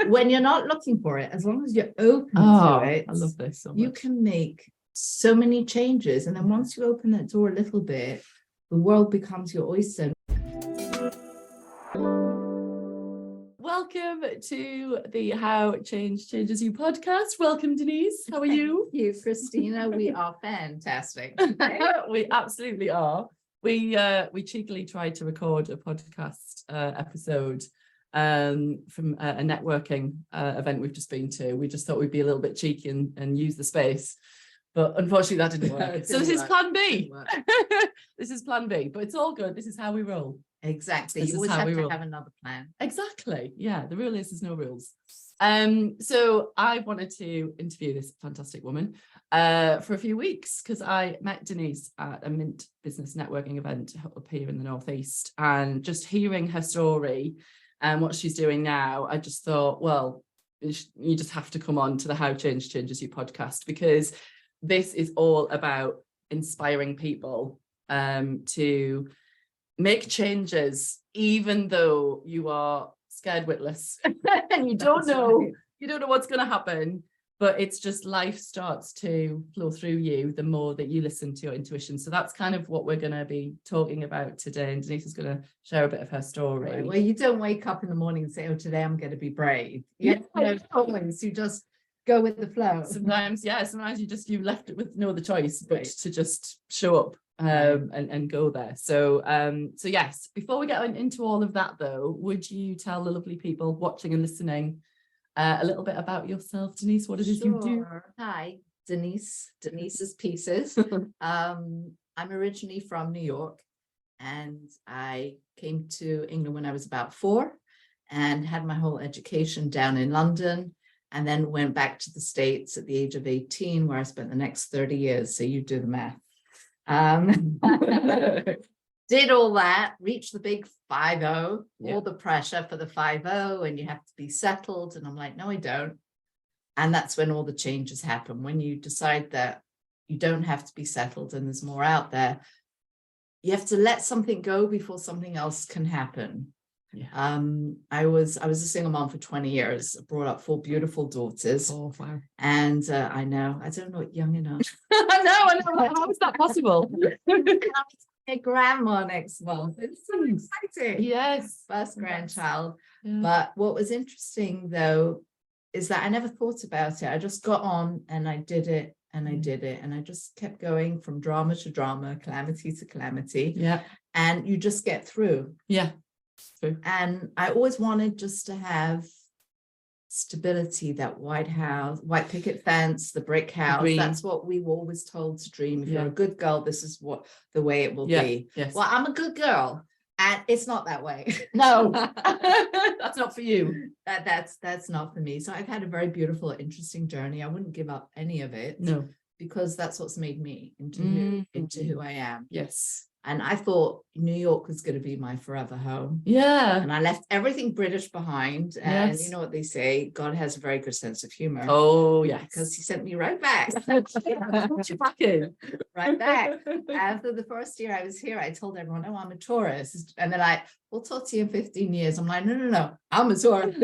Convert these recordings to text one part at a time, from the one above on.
when you're not looking for it, as long as you're open to it, I love this so much. You can make so many changes. And then once you open that door a little bit, the world becomes your oyster. Welcome to the How Change Changes You podcast. Welcome, Denise. How are you? Thank you, Christina. We are fantastic. We absolutely are. We cheekily tried to record a podcast episode from a networking event we've just been to. We just thought we'd be a little bit cheeky and use the space. But unfortunately, that didn't work. So this is plan B. This is plan B, but it's all good. This is how we roll. Exactly. You always have to have another plan. Exactly. Yeah. The rule is there's no rules. So I wanted to interview this fantastic woman for a few weeks because I met Denise at a Mint business networking event up here in the Northeast, and just hearing her story and what she's doing now, I just thought, well, you just have to come on to the How Change Changes You podcast, because this is all about inspiring people to make changes, even though you are scared witless and you don't know what's going to happen. But it's just life starts to flow through you the more that you listen to your intuition. So that's kind of what we're going to be talking about today. And Denise is going to share a bit of her story. Right. Well, you don't wake up in the morning and say, oh, today I'm going to be brave. You just go with the flow. Sometimes you left it with no other choice but to just show up and go there. So yes, before we get into all of that though, would you tell the lovely people watching and listening a little bit about yourself, Denise? What it is you do? Hi, Denise's Pieces. I'm originally from New York, and I came to England when I was about 4 and had my whole education down in London, and then went back to the States at the age of 18, where I spent the next 30 years. So you do the math. Did all that, reached the big 5-0, all the pressure for the 5-0, and you have to be settled. And I'm like, no, I don't. And that's when all the changes happen. When you decide that you don't have to be settled and there's more out there, you have to let something go before something else can happen. Yeah. I was a single mom for 20 years, brought up 4 beautiful daughters. Oh, wow. And I know, I don't know, young enough. I know. How is that possible? A grandma next month. It's so exciting. Yes. First grandchild. Yeah. But what was interesting though is that I never thought about it. I just got on and I did it and I did it. And I just kept going from drama to drama, calamity to calamity. Yeah. And you just get through. Yeah. True. And I always wanted just to have stability, that white picket fence, the brick house. That's what we were always told to dream. If you're a good girl, this is what the way it will be. Yes. Well, I'm a good girl, and it's not that way. No, that's not for you. That's not for me. So I've had a very beautiful, interesting journey. I wouldn't give up any of it. No, because that's what's made me into who I am. Yes. And I thought New York was going to be my forever home. Yeah. And I left everything British behind. And you know what they say, God has a very good sense of humor. Oh, yes. Because he sent me right back. Right back. After the first year I was here, I told everyone, oh, I'm a tourist. And they're like, we'll talk to you in 15 years. I'm like, no, I'm a tourist.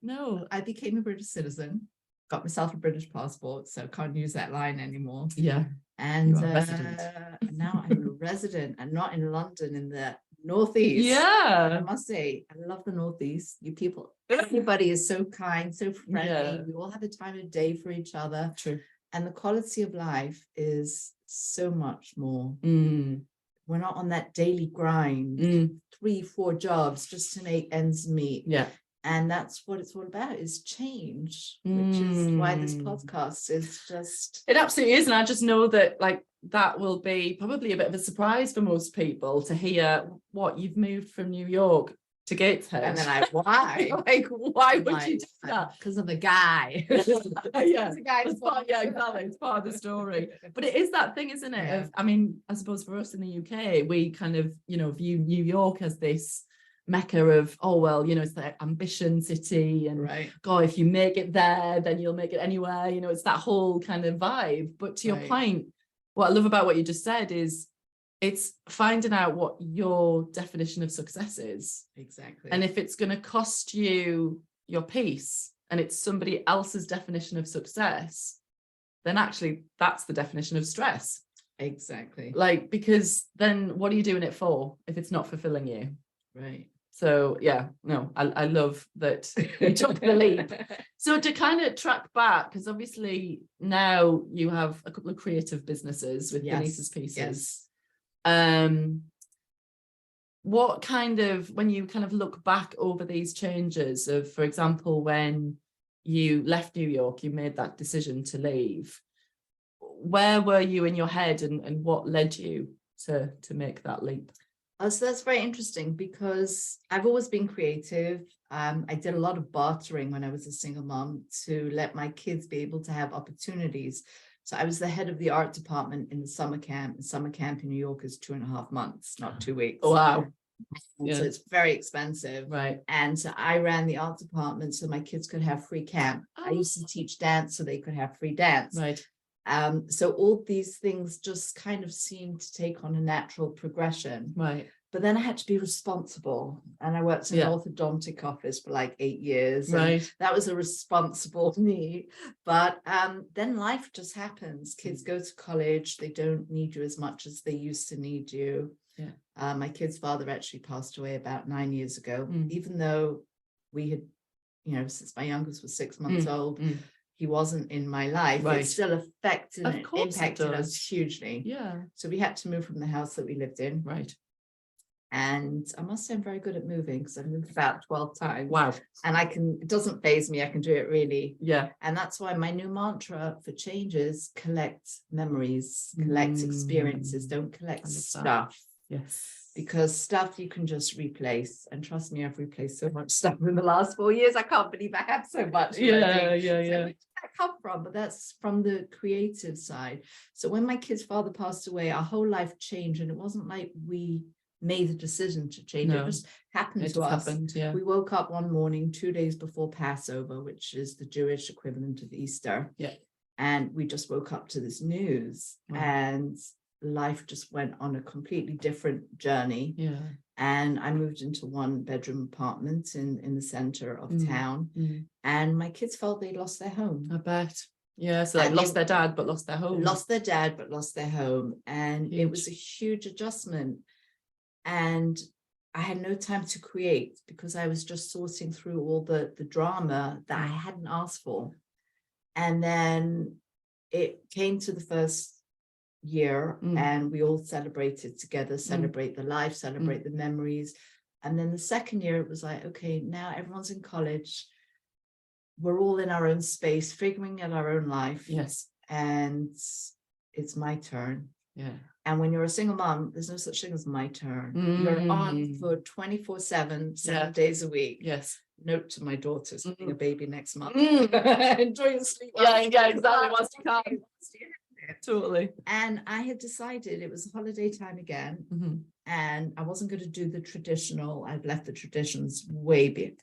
No. I became a British citizen, got myself a British passport, so can't use that line anymore. Yeah. And now I'm a resident and not in London, in the Northeast. Yeah. And I must say, I love the Northeast. You people, everybody is so kind, so friendly. Yeah. We all have a time of day for each other. True. And the quality of life is so much more. We're not on that daily grind, 3-4 jobs just to make ends meet. Yeah. And that's what it's all about, is change, which is why this podcast is just... It absolutely is. And I just know that that will be probably a bit of a surprise for most people to hear what you've moved from New York to Gateshead. And then why? Why would you do that? Because of the guy. Yeah, exactly. It's part of the story. But it is that thing, isn't it? Yeah. I suppose for us in the UK, we kind of, view New York as this mecca of, it's the ambition city, and God, if you make it there, then you'll make it anywhere. It's that whole kind of vibe. But to your point, what I love about what you just said is it's finding out what your definition of success is. Exactly. And if it's going to cost you your peace and it's somebody else's definition of success, then actually that's the definition of stress. Exactly. Like, because then what are you doing it for if it's not fulfilling you? Right. So yeah, no, I love that you took the leap. So to kind of track back, because obviously now you have a couple of creative businesses with Denise's pieces. What kind of, when you kind of look back over these changes of, for example, when you left New York, you made that decision to leave, where were you in your head and what led you to make that leap? So that's very interesting because I've always been creative. I did a lot of bartering when I was a single mom to let my kids be able to have opportunities. So I was the head of the art department in the summer camp. And summer camp in New York is 2.5 months, not 2 weeks. Wow. Yeah. So it's very expensive. Right. And so I ran the art department so my kids could have free camp. I used to teach dance so they could have free dance. Right. So all these things just kind of seemed to take on a natural progression. Right. But then I had to be responsible. And I worked in an orthodontic office for like 8 years. Right. That was a responsible me. But then life just happens. Kids go to college. They don't need you as much as they used to need you. Yeah. My kid's father actually passed away about 9 years ago, even though we had, since my youngest was 6 months old, he wasn't in my life. Right. It still affected and impacted us hugely. Yeah. So we had to move from the house that we lived in. Right. And I must say I'm very good at moving because I've moved about 12 times. Wow. And it doesn't faze me. I can do it really. Yeah. And that's why my new mantra for change is collect memories, collect experiences, don't collect stuff. Yes. Because stuff you can just replace. And trust me, I've replaced so much stuff in the last 4 years. I can't believe I have so much. Yeah. Where did that come from? But that's from the creative side. So when my kid's father passed away, our whole life changed. And it wasn't like we made the decision to change. It just happened to us. Yeah. We woke up one morning 2 days before Passover, which is the Jewish equivalent of Easter. Yeah. And we just woke up to this news. Wow. And life just went on a completely different journey. Yeah. And I moved into 1-bedroom apartment in the center of town. And my kids felt they lost their home. I bet. Yeah. So they lost their dad, but lost their home. Lost their dad, but lost their home. And it was a huge adjustment. And I had no time to create because I was just sorting through all the drama that I hadn't asked for. And then it came to the first year and we all celebrated together, celebrate the life, celebrate the memories. And then the second year, it was like, okay, now everyone's in college. We're all in our own space, figuring out our own life. Yes. And it's my turn. Yeah. And when you're a single mom, there's no such thing as my turn. You're on for 24/7, 7 days a week. Yes. Note to my daughters, having a baby next month. Enjoy your sleep. Yeah, exactly. Once you can. Totally. And I had decided it was holiday time again. And I wasn't going to do the traditional. I'd left the traditions way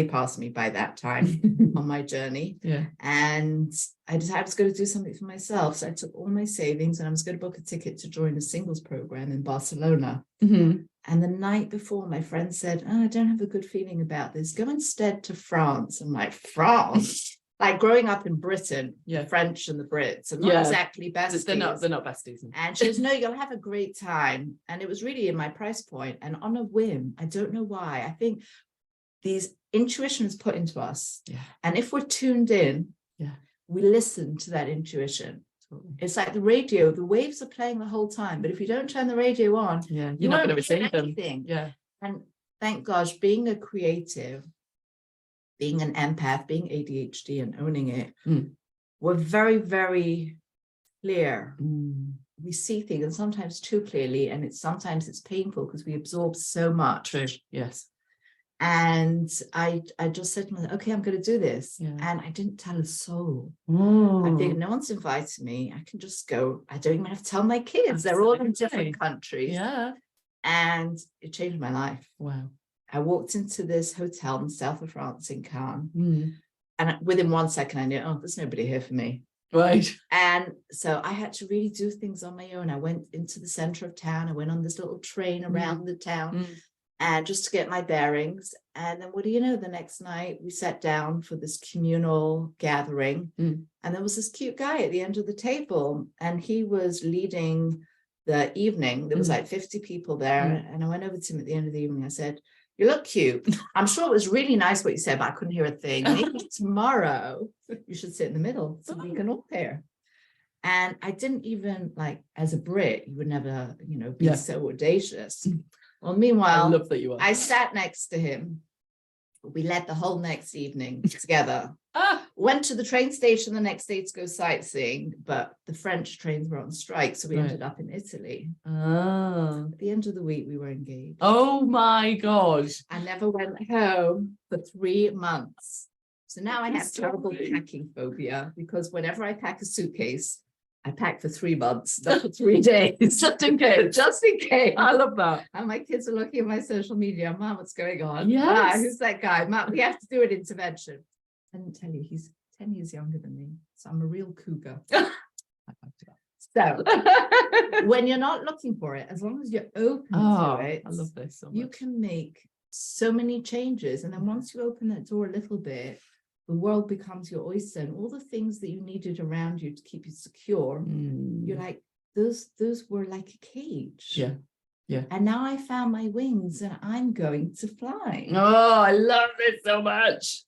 past me by that time on my journey. Yeah. And I decided I was going to do something for myself. So I took all my savings and I was going to book a ticket to join a singles program in Barcelona. And the night before, my friend said, I don't have a good feeling about this. Go instead to France. I'm like, France? Like growing up in Britain, the French and the Brits are not exactly besties. They're not besties. And she goes, no, you'll have a great time. And it was really in my price point. And on a whim, I don't know why. I think these intuitions put into us. Yeah. And if we're tuned in, we listen to that intuition. Totally. It's like the radio, the waves are playing the whole time. But if you don't turn the radio on, you're not going to receive them. Yeah. And thank gosh, being a creative, being an empath, being ADHD and owning it, we're very, very clear. We see things and sometimes too clearly. And sometimes it's painful because we absorb so much. True. Yes. And I just said to myself, okay, I'm going to do this. Yeah. And I didn't tell a soul. I think no one's invited me. I can just go. I don't even have to tell my kids. They're all in different countries. Yeah. And it changed my life. Wow. I walked into this hotel in the south of France in Cannes. And within 1 second, I knew, there's nobody here for me. Right. And so I had to really do things on my own. I went into the center of town. I went on this little train around the town and just to get my bearings. And then what do you know, the next night we sat down for this communal gathering. And there was this cute guy at the end of the table and he was leading the evening. There was like 50 people there. And I went over to him at the end of the evening. I said, "You look cute. I'm sure it was really nice what you said, but I couldn't hear a thing. Maybe tomorrow you should sit in the middle so we can all hear." And I didn't even, like, as a Brit, you would never, you know, be so audacious. Well, meanwhile, I love that you are. I sat next to him. We led the whole next evening together. Went to the train station the next day to go sightseeing, but the French trains were on strike, so we ended up in Italy. At the end of the week, we were engaged. Oh my God. I never went home for 3 months. So now I have terrible packing phobia because whenever I pack a suitcase, I pack for 3 months, not for 3 days. Just in case. Just in case. I love that. And my kids are looking at my social media. "Mom, what's going on? Yes. Who's that guy? Mom, we have to do an intervention." I didn't tell you, he's 10 years younger than me. So I'm a real cougar. So when you're not looking for it, as long as you're open to it, I love this so much. you can make so many changes. And then once you open that door a little bit, the world becomes your oyster, and all the things that you needed around you to keep you secure, you're like, those were like a cage. Yeah. And now I found my wings and I'm going to fly. Oh, I love it so much.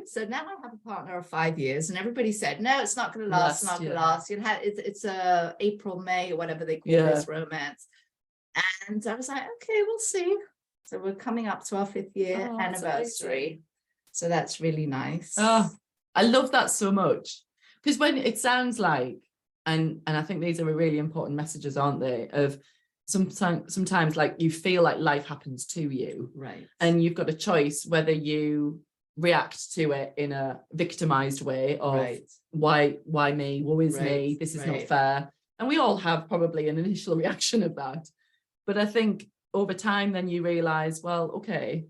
So now I have a partner of 5 years, and everybody said, "No, it's not going to last. It's not going to last. It's a April, May, or whatever they call this romance." And I was like, "Okay, we'll see." So we're coming up to our 5th year anniversary. So that's really nice. Oh, I love that so much, because when it sounds like, and I think these are really important messages, aren't they? Of sometimes like you feel like life happens to you, right? And you've got a choice whether you react to it in a victimized way of why me, woe is me, this is not fair. And we all have probably an initial reaction of that. But I think over time, then you realize, well, okay,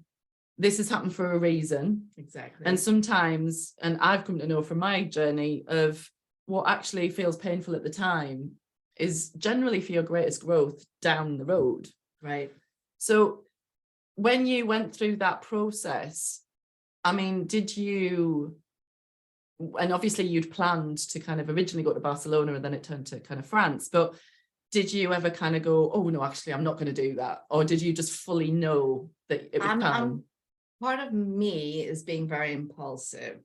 this has happened for a reason. Exactly. And sometimes, and I've come to know from my journey of what actually feels painful at the time is generally for your greatest growth down the road. Right. So when you went through that process, I mean, did you, and obviously you'd planned to kind of originally go to Barcelona and then it turned to kind of France, but did you ever kind of go, "Oh no, actually I'm not going to do that"? Or did you just fully know that it would come? Part of me is being very impulsive,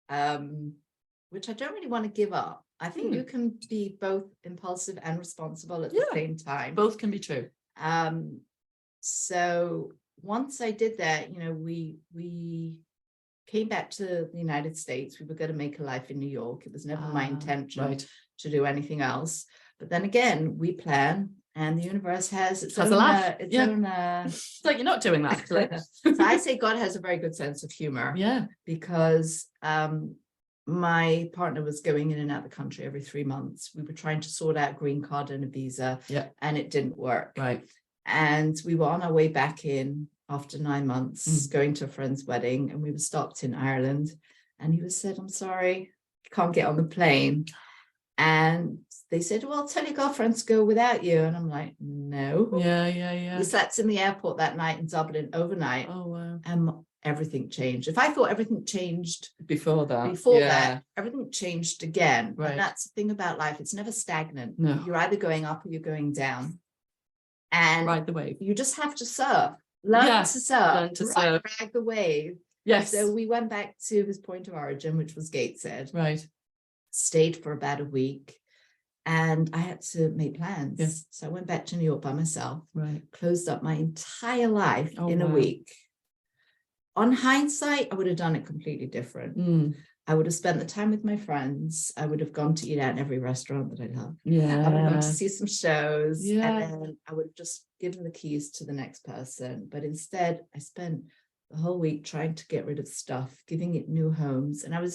which I don't really want to give up. I think you can be both impulsive and responsible at the same time. Both can be true. So once I did that, you know, we came back to the United States. We were going to make a life in New York. It was never my intention to do anything else. But then again, we plan, and the universe has its own. It's like you're not doing that, actually. So I say God has a very good sense of humor. Yeah. Because my partner was going in and out of the country every 3 months. We were trying to sort out a green card and a visa, and it didn't work. Right. And we were on our way back in after 9 months, going to a friend's wedding, and we were stopped in Ireland. And he was said, "I'm sorry, you can't get on the plane." And they said, "Well, I'll tell your girlfriends to go without you." And I'm like, "No." Yeah. We slept in the airport that night in Dublin overnight. Oh, wow. And everything changed. If I thought everything changed before that, everything changed again. Right. And that's the thing about life. It's never stagnant. No. You're either going up or you're going down. And ride the wave. You just have to surf. Learn to surf. Ride the wave. Yes. So we went back to his point of origin, which was Gateshead. Right. Stayed for about a week. And I had to make plans. Yeah. So I went back to New York by myself. Right. Closed up my entire life in a week. On hindsight, I would have done it completely different. I would have spent the time with my friends. I would have gone to eat out in every restaurant that I love. Yeah. I would have gone to see some shows. Yeah. And then I would have just given the keys to the next person. But instead, I spent the whole week trying to get rid of stuff, giving it new homes. And I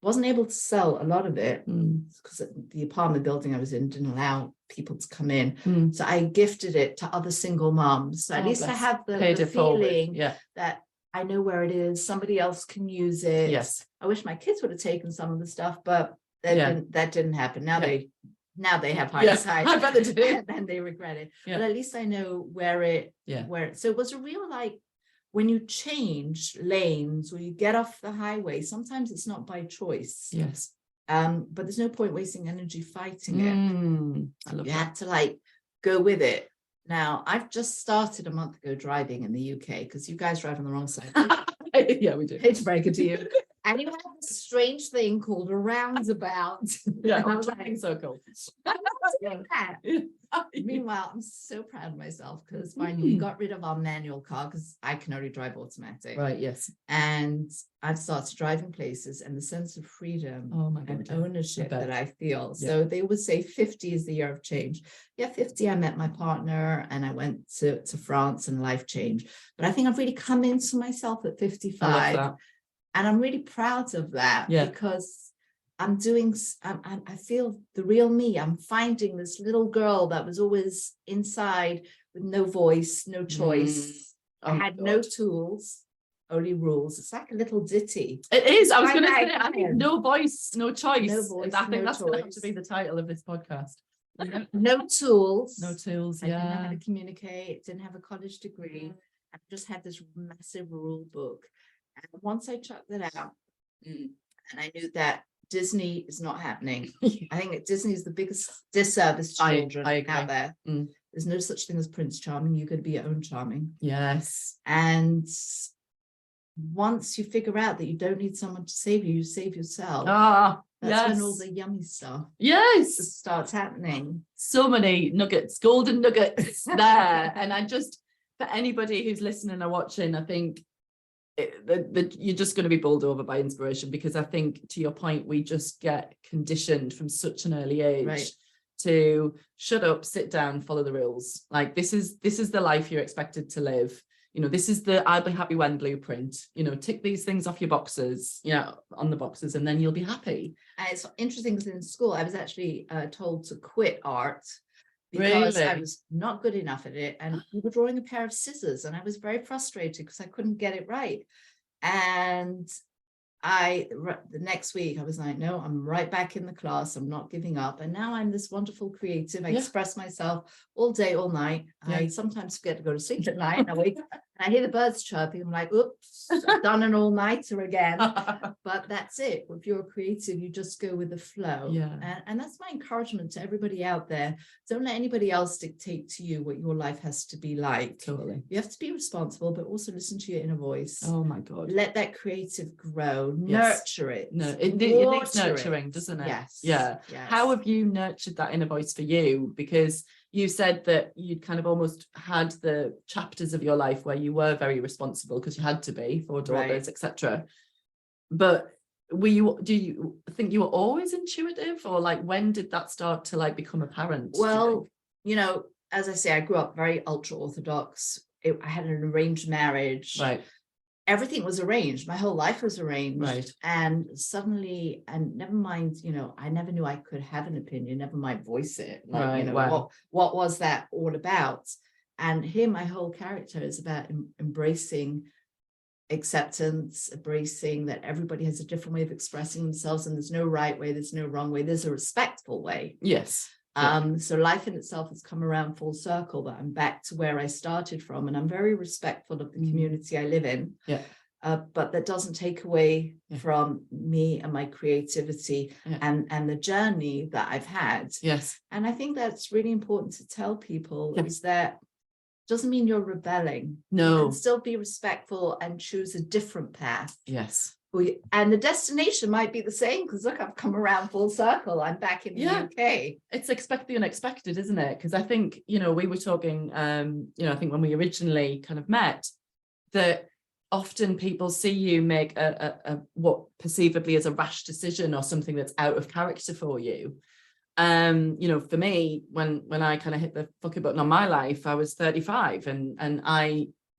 wasn't able to sell a lot of it because the apartment building I was in didn't allow people to come in. So I gifted it to other single moms. So at least I have the feeling that I know where it is. Somebody else can use it. Yes. I wish my kids would have taken some of the stuff, but Yeah. that didn't happen. Now they have Yeah, hindsight. I bet they do. And they regret it. Yeah. But at least I know where so it was a real, like, when you change lanes or you get off the highway, sometimes it's not by choice. Yes. But there's no point wasting energy fighting it. I love You that. have to, like, go with it. Now, I've just started a month ago driving in the UK, because you guys drive on the wrong side. Yeah, we do. Hate to break it to you. And you have this strange thing called a roundabout. Yeah, And I I'm was driving like, circle. that. Meanwhile, I'm so proud of myself, because finally we got rid of our manual car, because I can only drive automatic. Right, yes. And I've started driving places, and the sense of freedom and ownership that I feel. Yeah. So they would say 50 is the year of change. Yeah, 50, I met my partner and I went to France, and life changed. But I think I've really come into myself at 55. I love that. And I'm really proud of that, because I'm doing, I feel the real me. I'm finding this little girl that was always inside with no voice, no choice. I had no tools, only rules. It's like a little ditty. It is. I was going to say, I think no voice, no choice. No voice, I think no that's going to have choice. to be the title of this podcast. No tools. No tools, I didn't know how to communicate, didn't have a college degree. I just had this massive rule book. And once I chucked that out, and I knew that Disney is not happening. I think that Disney is the biggest disservice to children out there. There's no such thing as Prince Charming. You're going to be your own Charming. Yes. And once you figure out that you don't need someone to save you, you save yourself. That's when all the yummy stuff starts happening. So many nuggets, golden nuggets there. And I just, for anybody who's listening or watching, I think you're just going to be bowled over by inspiration, because I think, to your point, we just get conditioned from such an early age to shut up, sit down, follow the rules. Like, this is the life you're expected to live. You know, this is the I'll be happy when blueprint. You know, tick these things off your boxes, on the boxes, and then you'll be happy. And it's interesting, because in school I was actually told to quit art, because I was not good enough at it, and we were drawing a pair of scissors, and I was very frustrated because I couldn't get it right. And the next week I was like, no, I'm right back in the class. I'm not giving up. And now I'm this wonderful creative. I express myself all day, all night. I sometimes forget to go to sleep at night. I wake up and I hear the birds chirping. I'm like, oops, I've done an all-nighter again. But that's it. If you're a creative, you just go with the flow. And that's my encouragement to everybody out there. Don't let anybody else dictate to you what your life has to be like. Totally. You have to be responsible, but also listen to your inner voice. Oh my God. Let that creative grow. Nurture it. No, it needs nurturing, doesn't it? Yes. Yeah. Yes. How have you nurtured that inner voice for you? Because you said that you'd kind of almost had the chapters of your life where you were very responsible because you had to be, 4 daughters, etc. But do you think you were always intuitive, or like, when did that start to like become apparent? Well, as I say, I grew up very ultra Orthodox. I had an arranged marriage. Right. Everything was arranged. My whole life was arranged. Right. And suddenly, and never mind, I never knew I could have an opinion, never mind voice it. Like, what was that all about? And here, my whole character is about embracing acceptance, embracing that everybody has a different way of expressing themselves, and there's no right way, there's no wrong way, there's a respectful way. Yes. So life in itself has come around full circle, that I'm back to where I started from, and I'm very respectful of the community I live in. But that doesn't take away from me and my creativity and the journey that I've had. Yes. And I think that's really important to tell people, is that doesn't mean you're rebelling. No. You can still be respectful and choose a different path. Yes. And the destination might be the same, because look, I've come around full circle. I'm back in the UK. It's expect the unexpected, isn't it? Because I think, we were talking, I think when we originally kind of met, that often people see you make a what perceivably is a rash decision, or something that's out of character for you. For me, when I kind of hit the fuck it button on my life, I was 35, and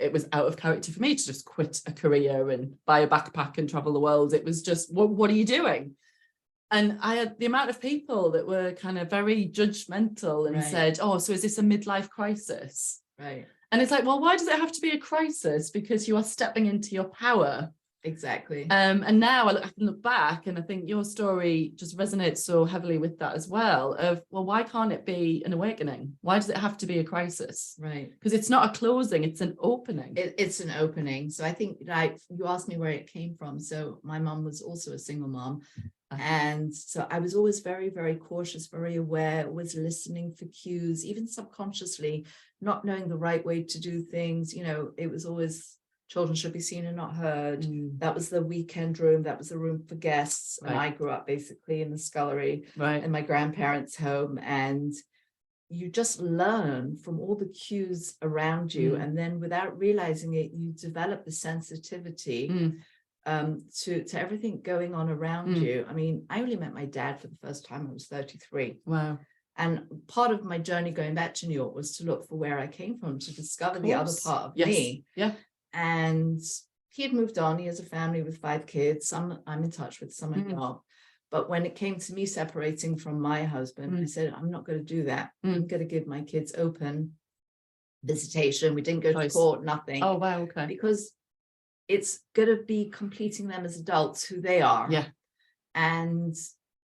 it was out of character for me to just quit a career and buy a backpack and travel the world. It was just, what are you doing? And I had the amount of people that were kind of very judgmental and said, oh, so is this a midlife crisis? Right. And it's like, well, why does it have to be a crisis? Because you are stepping into your power. Exactly. And now I can look back, and I think your story just resonates so heavily with that as well. Of, well, why can't it be an awakening? Why does it have to be a crisis? Right. Because it's not a closing, it's an opening. It's an opening. So I think, like, you asked me where it came from. So my mom was also a single mom. And so I was always very, very cautious, very aware, always listening for cues, even subconsciously, not knowing the right way to do things. You know, it was always children should be seen and not heard. That was the weekend room. That was the room for guests. And I grew up basically in the scullery in my grandparents' home. And you just learn from all the cues around you. And then without realizing it, you develop the sensitivity to everything going on around you. I mean, I only met my dad for the first time. I was 33. Wow. And part of my journey going back to New York was to look for where I came from, to discover the other part of me. Yeah. And he had moved on. He has a family with 5 kids. Some I'm in touch with, some I'm not. But when it came to me separating from my husband, I said, I'm not going to do that. I'm going to give my kids open visitation. We didn't go to court, nothing. Oh, wow. Okay. Because it's going to be completing them as adults, who they are. Yeah. And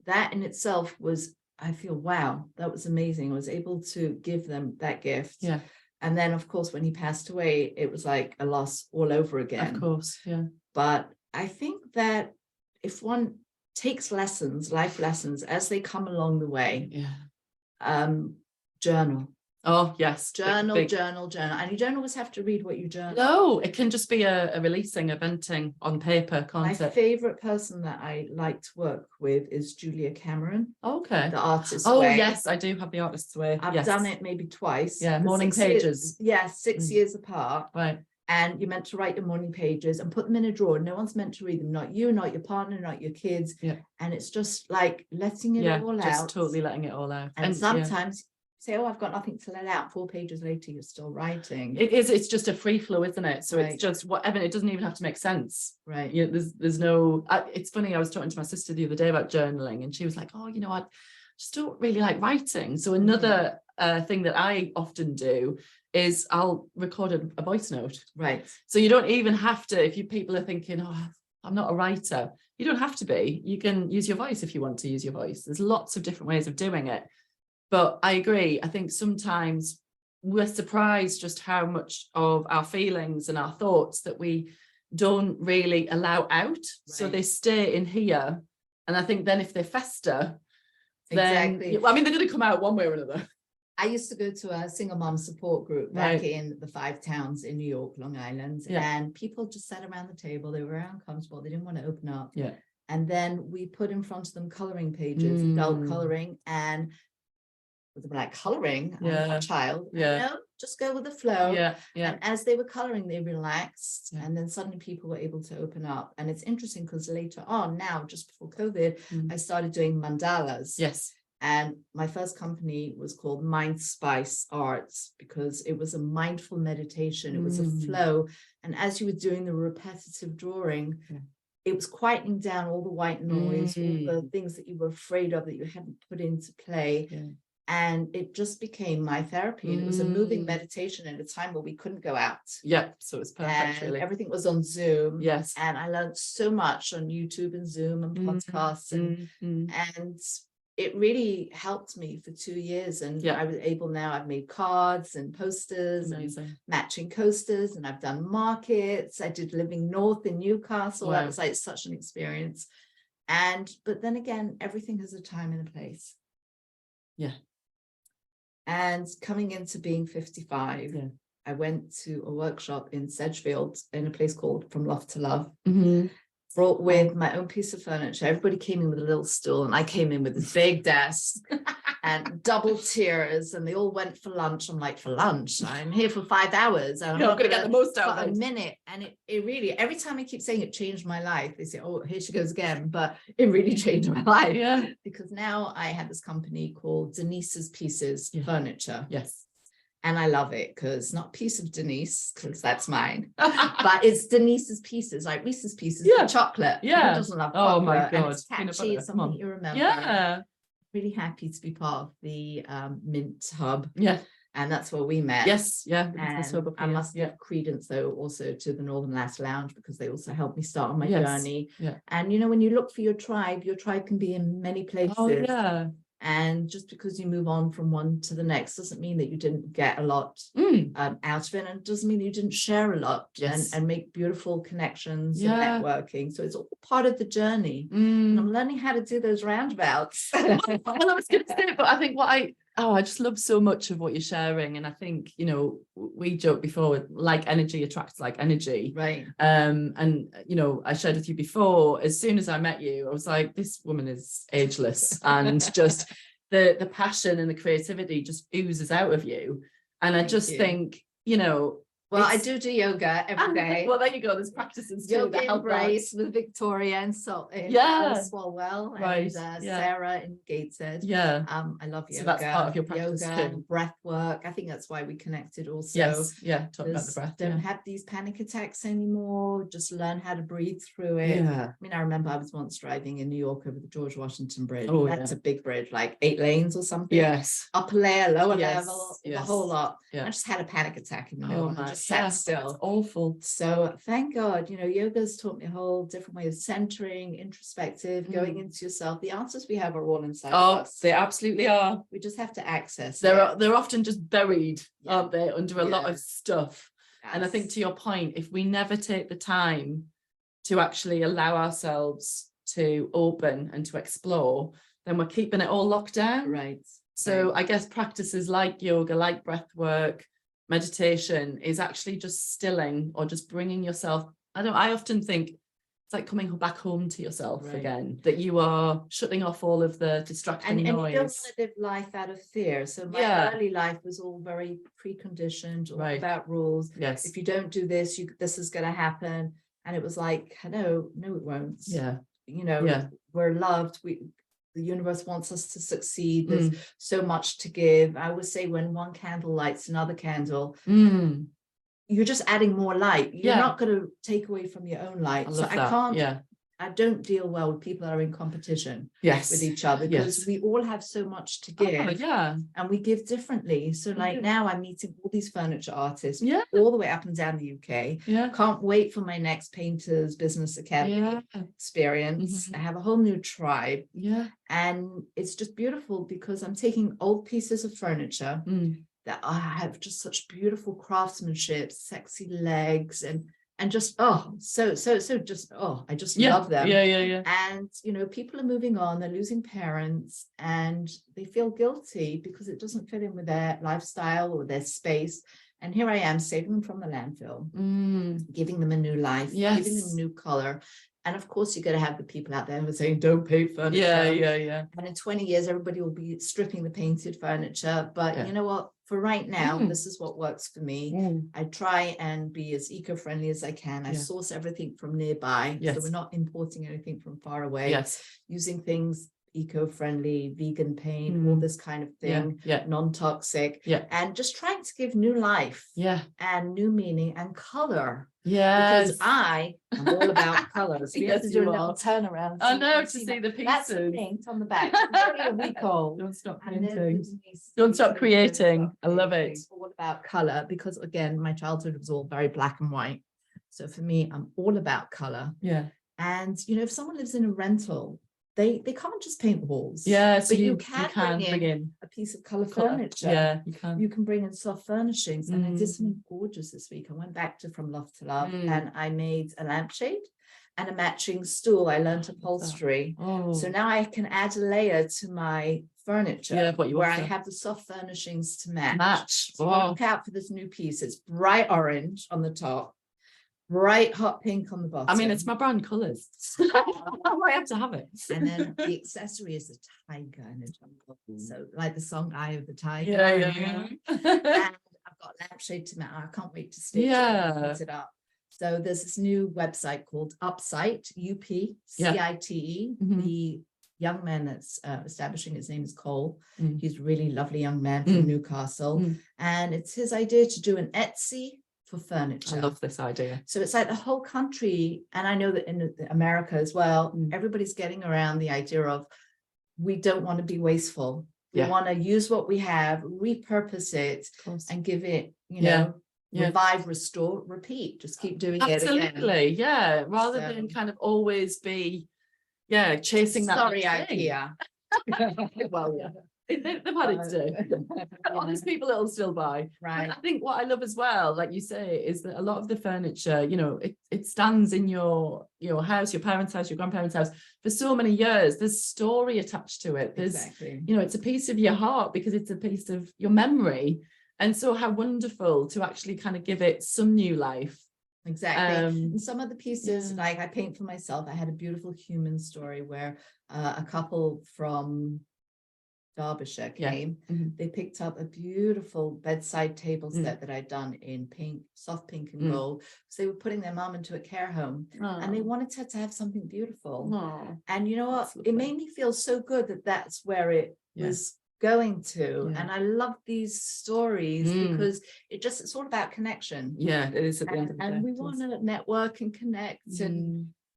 that in itself was, I feel, wow, that was amazing. I was able to give them that gift. Yeah. And then, of course, when he passed away, it was like a loss all over again. Of course, yeah. But I think that if one takes lessons, life lessons, as they come along the way, journal. Oh, yes. Journal. And you don't always have to read what you journal. No, it can just be a releasing, a venting on paper, can't it? My favorite person that I like to work with is Julia Cameron. Okay. The Artist's Oh, Way. yes, I do have the Artist's Way. I've done it maybe twice. Yeah, morning pages. 6 years apart. Right. And you're meant to write your morning pages and put them in a drawer. No one's meant to read them, not you, not your partner, not your kids. Yeah. And it's just like letting it all out. Just totally letting it all out. And sometimes say, oh, I've got nothing to let out. 4 pages later, you're still writing. It's just a free flow, isn't it? So it's just whatever. It doesn't even have to make sense. Right. You know, there's no, it's funny. I was talking to my sister the other day about journaling, and she was like, oh, you know, I just don't really like writing. So another thing that I often do is I'll record a voice note. Right. So you don't even have to, if people are thinking, oh, I'm not a writer, you don't have to be. You can use your voice if you want to use your voice. There's lots of different ways of doing it. But I agree. I think sometimes we're surprised just how much of our feelings and our thoughts that we don't really allow out. Right. So they stay in here. And I think then if they fester, then, I mean, they're going to come out one way or another. I used to go to a single mom support group back in the 5 towns in New York, Long Island, and people just sat around the table. They were uncomfortable. They didn't want to open up. Yeah. And then we put in front of them coloring pages, adult coloring, and they were like, coloring? I'm not a child. No, just go with the flow. And as they were coloring, they relaxed, and then suddenly people were able to open up. And it's interesting because later on, now just before COVID, I started doing mandalas. Yes. And my first company was called Mind Spice Arts because it was a mindful meditation. It was a flow. And as you were doing the repetitive drawing, it was quieting down all the white noise, all the things that you were afraid of that you hadn't put into play. And it just became my therapy. And it was a moving meditation at a time where we couldn't go out. Yeah, so it's perfect. And everything was on Zoom. Yes. And I learned so much on YouTube and Zoom and podcasts. And it really helped me for 2 years. And I was able now, I've made cards and posters and matching coasters, and I've done markets. I did Living North in Newcastle. That was like such an experience. But then again, everything has a time and a place. Yeah. And coming into being 55, I went to a workshop in Sedgefield in a place called From Loft to Love. Brought with my own piece of furniture. Everybody came in with a little stool, and I came in with a big desk and double tiers, and they all went for lunch. I'm like, for lunch? I'm here for 5 hours. I'm not going to get the most out of it. A minute. And it really, every time I keep saying it changed my life, they say, oh, here she goes again. But it really changed my life. Yeah. Because now I have this company called Denise's Pieces Furniture. Yes. And I love it because not a piece of Denise, because that's mine, but it's Denise's Pieces, like Reese's Pieces for chocolate. Yeah. Who doesn't love chocolate? Oh my God. And it's catchy. It's something you remember. Yeah. Really happy to be part of the Mint Hub. Yeah. and that's where we met. Yes, yeah. And I must give credence though also to the Northern Lass Lounge, because they also helped me start on my journey. Yeah. And you know, when you look for your tribe can be in many places. Oh yeah. And just because you move on from one to the next doesn't mean that you didn't get a lot out of it, and it doesn't mean that you didn't share a lot and make beautiful connections and networking. So it's all part of the journey. And I'm learning how to do those roundabouts. Well, I was going to say, but I think I just love so much of what you're sharing. And I think, you know, we joked before, like energy attracts like energy. Right. And, you know, I shared with you before, as soon as I met you, I was like, this woman is ageless, and just the passion and the creativity just oozes out of you. And I just think, you know, well, I do yoga every day. Well, there you go. There's practices too. Yoga Embrace with Victoria and Swalwell and Sarah in Gateshead. Yeah. I love yoga. So that's part of your practice yoga, too. Breath work. I think that's why we connected also. Yes. Yeah. Talk about the breath. Don't have these panic attacks anymore. Just learn how to breathe through it. Yeah. I mean, I remember I was once driving in New York over the George Washington Bridge. Oh, that's a big bridge, like 8 lanes or something. Yes. Upper layer, lower level, the whole lot. Yeah. I just had a panic attack in the middle. I just sat still. That's awful. So thank God, you know, yoga's taught me a whole different way of centering, introspective, going into yourself. The answers we have are all inside of us. They absolutely are. We just have to access they're often just buried, aren't they, under a lot of stuff. Yes. And I think, to your point, if we never take the time to actually allow ourselves to open and to explore, then we're keeping it all locked down. Right. So I guess practices like yoga, like breath work, meditation is actually just stilling, or just bringing yourself. I often think it's like coming back home to yourself again, that you are shutting off all of the distracting noise. And you don't want to live life out of fear. So my early life was all very preconditioned, all about rules. Yes. If you don't do this, this is going to happen. And it was like, no, it won't. Yeah. You know, we're loved. The universe wants us to succeed. There's so much to give. I would say when one candle lights another candle, you're just adding more light. You're not going to take away from your own light. I don't deal well with people that are in competition with each other, because we all have so much to give and we give differently. So like now I'm meeting all these furniture artists all the way up and down the UK. Can't wait for my next Painters Business Academy experience. I have a whole new tribe. And it's just beautiful, because I'm taking old pieces of furniture that have just such beautiful craftsmanship, sexy legs, and just I just love them. And you know, people are moving on, they're losing parents, and they feel guilty because it doesn't fit in with their lifestyle or their space. And here I am, saving them from the landfill, giving them a new life, giving them a new color. And of course, you're going to have the people out there who are saying, don't paint furniture. And in 20 years, everybody will be stripping the painted furniture. But you know what? For right now, this is what works for me. I try and be as eco-friendly as I can. I source everything from nearby. So we're not importing anything from far away. Using things eco-friendly, vegan paint, all this kind of thing, non-toxic, and just trying to give new life and new meaning and color. Because I am all about colors. We have to do a little turnaround. I know, to see the pieces. That's the paint on the back. It's only a week old. Don't stop painting. Don't stop creating. I love it. It's all about color, because again, my childhood was all very black and white. So for me, I'm all about color. And you know, if someone lives in a rental, they can't just paint walls. So you can bring in a piece of color furniture. You can bring in soft furnishings. And I did something gorgeous this week. I went back from Loft to Love and I made a lampshade and a matching stool. I learned upholstery. So now I can add a layer to my furniture where I have the soft furnishings to match. So look out for this new piece. It's bright orange on the top, bright hot pink on the bottom. I mean, it's my brand colours. I have to have it. And then the accessory is a tiger in a jungle. So like the song "Eye of the Tiger." And I've got a lampshade to match. I can't wait to stitch it up. So there's this new website called Upsite, UPCITE. The young man that's establishing, his name is Cole. He's a really lovely young man from Newcastle. And it's his idea to do an Etsy for furniture. I love this idea. So it's like the whole country, and I know that in America as well, everybody's getting around the idea of, we don't want to be wasteful. We want to use what we have, repurpose it, and give it, you know, revive, restore, repeat. Just keep doing it again. Absolutely, yeah. Rather than kind of always be, chasing that. Sorry, IKEA. Well, yeah. They've had it today. All these people it'll still buy. Right. But I think what I love as well, like you say, is that a lot of the furniture, you know, it stands in your house, your parents' house, your grandparents' house for so many years. There's story attached to it. There's, you know, it's a piece of your heart because it's a piece of your memory. And so how wonderful to actually kind of give it some new life. Exactly. And some of the pieces, like I paint for myself, I had a beautiful human story where a couple from Derbyshire came. They picked up a beautiful bedside table set that I'd done in pink, soft pink and gold. So they were putting their mum into a care home and they wanted her to have something beautiful. And you know what? It made me feel so good that that's where it was going to. And I love these stories because it's all about connection. Yeah, it is at the end of the day. And we want to network and connect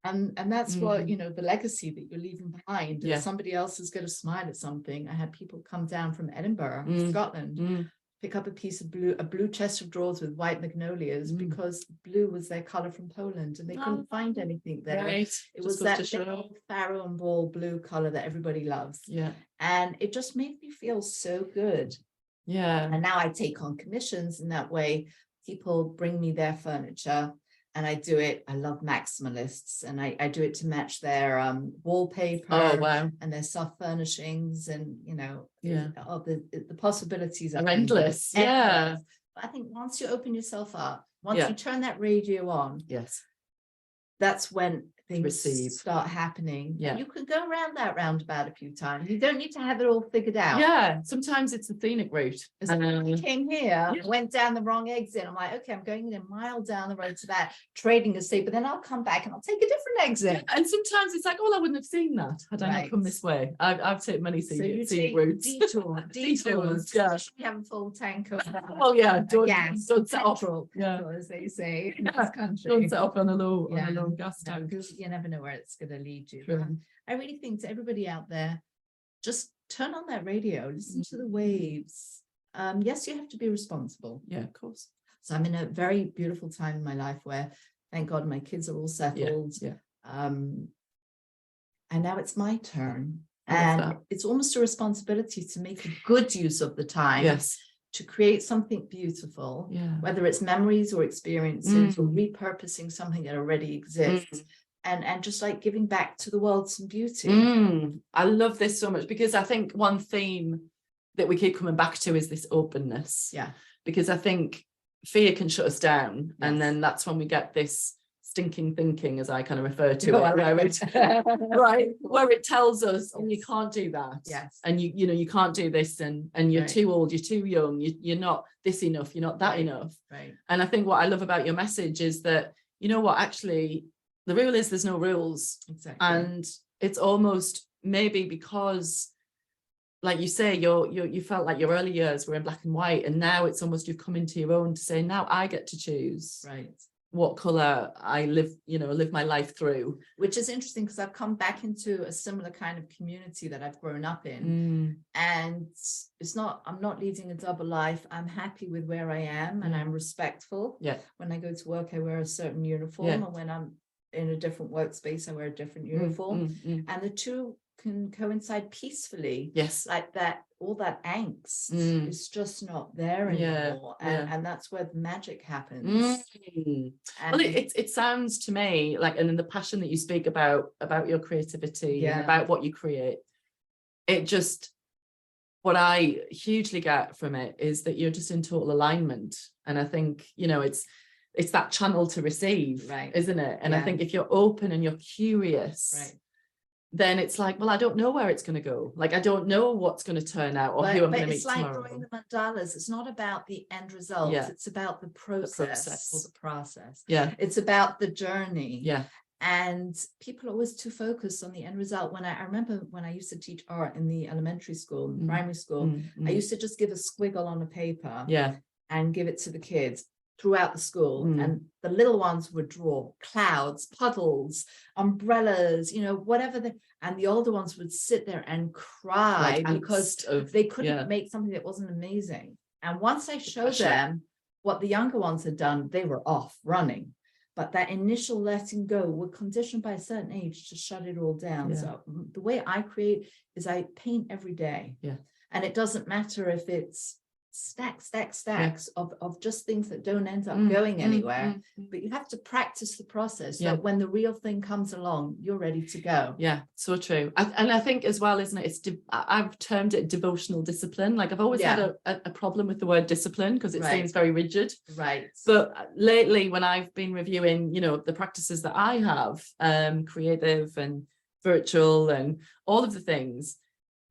and that's what, you know, the legacy that you're leaving behind. Somebody else is going to smile at something. I had people come down from Edinburgh, Scotland, pick up a piece of blue, a blue chest of drawers with white magnolias because blue was their color from Poland and they couldn't find anything there. It was that Pharaoh and Ball blue color that everybody loves. And it just made me feel so good. And now I take on commissions in that way. People bring me their furniture and I do it. I love maximalists and I do it to match their wallpaper and their soft furnishings and, you know, the possibilities are endless. But I think once you open yourself up, once you turn that radio on, that's when things start happening. You can go around that roundabout a few times. You don't need to have it all figured out. Sometimes it's the scenic route. I came here, went down the wrong exit. I'm like, okay, I'm going a mile down the road to that trading estate, but then I'll come back and I'll take a different exit. And sometimes it's like, oh, I wouldn't have seen that had I not come this way. I've taken many scenic routes. Detours. You have a full tank of gas. Don't set off. As they say in this country. Don't set off on a low gas tank. You never know where it's going to lead you. I really think to everybody out there, just turn on that radio, listen to the waves. Yes, you have to be responsible. Of course. So I'm in a very beautiful time in my life where, thank God, my kids are all settled. And now it's my turn. And it's almost a responsibility to make a good use of the time. To create something beautiful, whether it's memories or experiences or repurposing something that already exists. And just like giving back to the world some beauty. I love this so much because I think one theme that we keep coming back to is this openness. Because I think fear can shut us down. And then that's when we get this stinking thinking, as I kind of refer to it, where it tells us, oh, you can't do that. And you know, you can't do this and you're too old, you're too young, you're not this enough, you're not that enough. And I think what I love about your message is that, you know what, actually, the rule is there's no rules. And it's almost maybe because, like you say, you felt like your early years were in black and white, and now it's almost you've come into your own to say, now I get to choose what color I live my life through. Which is interesting because I've come back into a similar kind of community that I've grown up in. And I'm not leading a double life. I'm happy with where I am and I'm respectful. When I go to work, I wear a certain uniform, and when I'm in a different workspace, I wear a different uniform. And the two can coincide peacefully. Like that, all that angst is just not there anymore. And that's where the magic happens. Well, it sounds to me like, and in the passion that you speak about your creativity and about what you create, it just, what I hugely get from it is that you're just in total alignment. And I think, you know, it's that channel to receive, isn't it? And I think if you're open and you're curious, then it's like, well, I don't know where it's going to go. Like, I don't know what's going to turn out or who I'm going to meet tomorrow. But it's like drawing the mandalas. It's not about the end result. It's about the process. Or the process. It's about the journey. And people are always too focused on the end result. When I remember when I used to teach art in the elementary school, primary school, I used to just give a squiggle on a paper and give it to the kids. throughout the school, and the little ones would draw clouds, puddles, umbrellas, whatever. And the older ones would sit there and cry because they couldn't make something that wasn't amazing. And once I showed them what the younger ones had done, they were off running. But that initial letting go, we're conditioned by a certain age to shut it all down. So the way I create is I paint every day. And it doesn't matter if it's stacks of just things that don't end up going anywhere, but you have to practice the process so that when the real thing comes along, you're ready to go. So true. And I think as well, isn't it, I've termed it devotional discipline. Like I've always had a problem with the word discipline because it seems very rigid, but lately when I've been reviewing the practices that I have, creative and virtual and all of the things,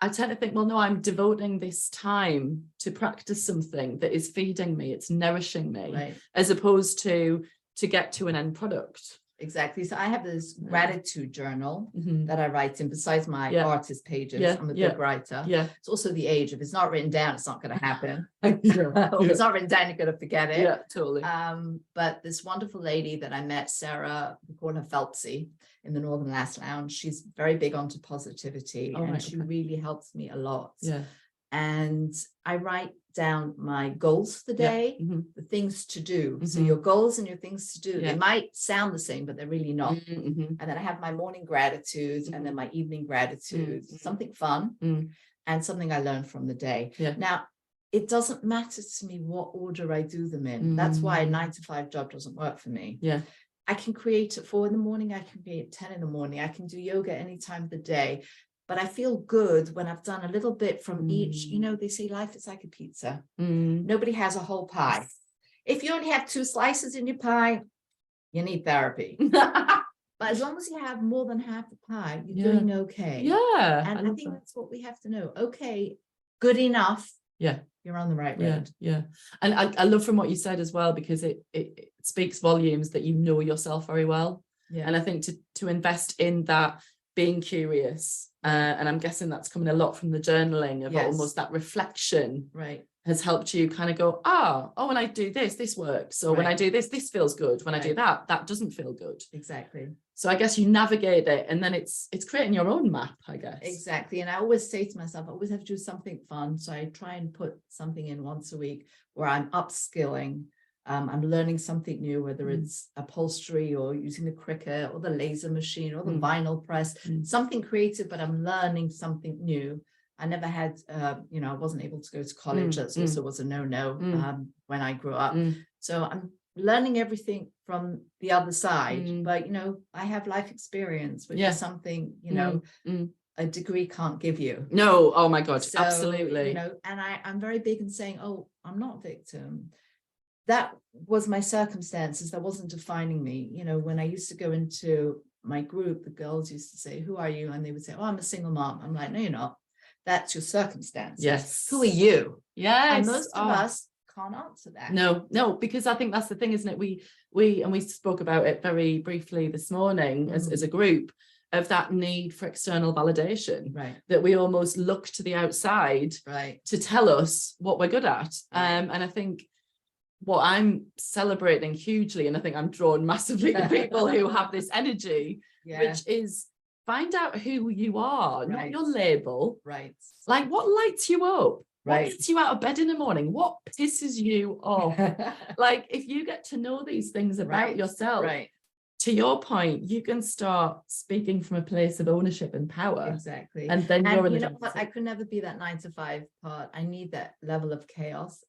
I tend to think, well, no, I'm devoting this time to practice something that is feeding me, it's nourishing me, as opposed to get to an end product. Exactly. So I have this gratitude journal that I write in besides my artist pages. I'm a big writer. It's also the age. If it's not written down, it's not going to happen. If it's not written down, you're going to forget it. Totally. But this wonderful lady that I met, Sarah, we call her Phelpsy, in the Northern Lass Lounge, she's very big onto positivity, and she really helps me a lot. And I write down my goals for the day, the things to do. So your goals and your things to do, they might sound the same, but they're really not. And then I have my morning gratitude and then my evening gratitude, something fun and something I learned from the day. Now, it doesn't matter to me what order I do them in. That's why a 9-to-5 job doesn't work for me. I can create at 4 in the morning. I can create at 10 in the morning. I can do yoga any time of the day. But I feel good when I've done a little bit from each. They say life is like a pizza. Nobody has a whole pie. If you only have 2 slices in your pie, you need therapy. But as long as you have more than half the pie, you're doing okay. And I think that's what we have to know. Okay, good enough. You're on the right road. And I love from what you said as well, because it speaks volumes that you know yourself very well. And I think to invest in that, being curious, and I'm guessing that's coming a lot from the journaling of almost that reflection, has helped you kind of go, when I do this works, or when I do this feels good, when I do that doesn't feel good. Exactly. So I guess you navigate it, and then it's creating your own map, I guess. Exactly. And I always say to myself, I always have to do something fun. So I try and put something in once a week where I'm upskilling. I'm learning something new, whether it's upholstery or using the Cricut or the laser machine or the vinyl press, something creative, but I'm learning something new. I never had, I wasn't able to go to college. That's also was a no-no when I grew up. So I'm learning everything from the other side, but, I have life experience, which is something, a degree can't give you. No. Oh my God. So, absolutely. And I'm very big in saying, I'm not a victim. That was my circumstances. That wasn't defining me. When I used to go into my group, the girls used to say, who are you? And they would say, I'm a single mom. I'm like, no, you're not. That's your circumstances. Yes. Who are you? Yes. And most of us can't answer that. No, because I think that's the thing, isn't it? We spoke about it very briefly this morning as a group, of that need for external validation, that we almost look to the outside to tell us what we're good at. And I think what I'm celebrating hugely, and I think I'm drawn massively to people who have this energy, which is find out who you are, not your label. Like, what lights you up? What gets you out of bed in the morning? What pisses you off? Like, if you get to know these things about yourself, to your point, you can start speaking from a place of ownership and power. Exactly. And then you're in the but I could never be that 9-to-5 part. I need that level of chaos.